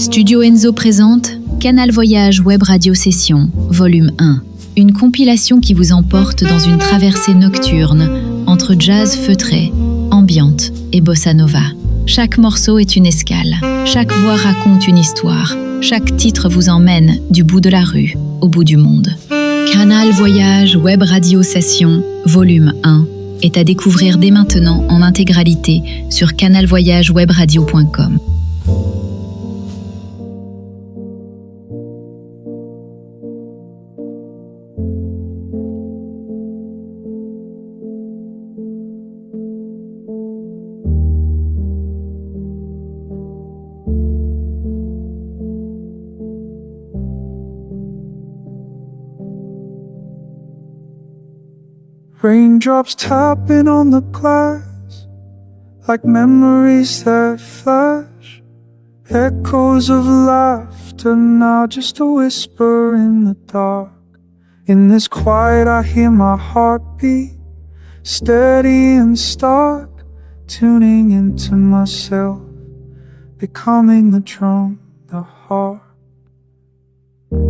Studio Enzo présente Canal Voyage Webradio Session, volume 1. Une compilation qui vous emporte dans une traversée nocturne entre jazz feutré, ambient et bossa nova. Chaque morceau est une escale, chaque voix raconte une histoire, chaque titre vous emmène du bout de la rue au bout du monde. Canal Voyage Webradio Session, volume 1, est à découvrir dès maintenant en intégralité sur canalvoyagewebradio.com. Raindrops tapping on the glass, like memories that flash. Echoes of laughter now, just a whisper in the dark. In this quiet I hear my heartbeat, steady and stark. Tuning into myself, becoming the drum, the heart.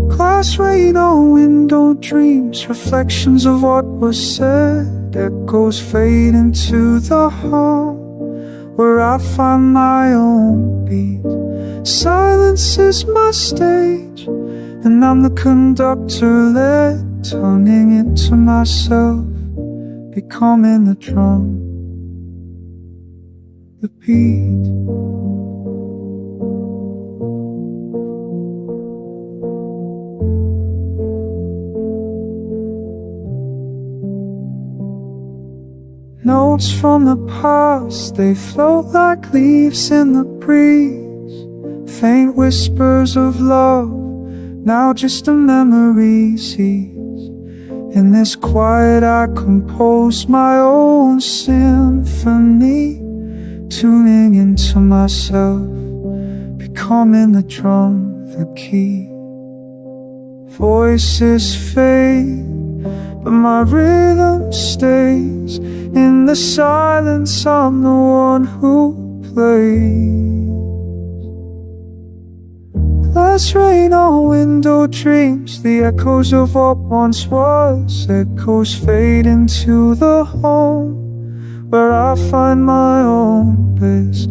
Glass rain on window dreams, reflections of what was said. Echoes fade into the hum, where I find my own beat. Silence is my stage, and I'm the conductor led. Turning into myself, becoming the drum, the beat. Notes from the past, they float like leaves in the breeze. Faint whispers of love, now just a memory sees. In this quiet I compose my own symphony. Tuning into myself, becoming the drum, the key. Voices fade, but my rhythm stays. In the silence I'm the one who plays. Glass rain on window dreams, the echoes of what once was. Echoes fade into the home, where I find my own place.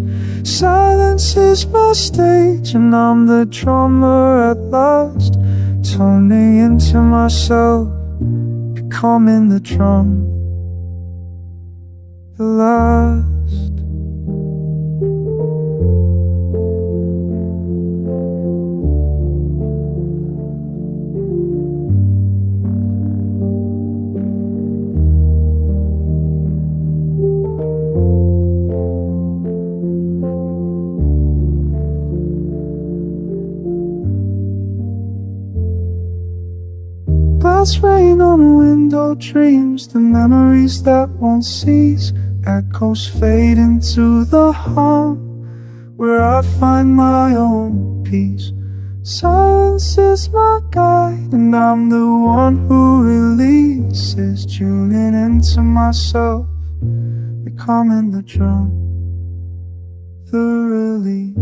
Silence is my stage, and I'm the drummer at last. Turning into myself, becoming the drum, the last. Glass rain on window dreams, the memories that won't cease. Echoes fade into the hum, where I find my own peace. Silence is my guide, and I'm the one who releases. Tuning into myself, becoming the drum, the release.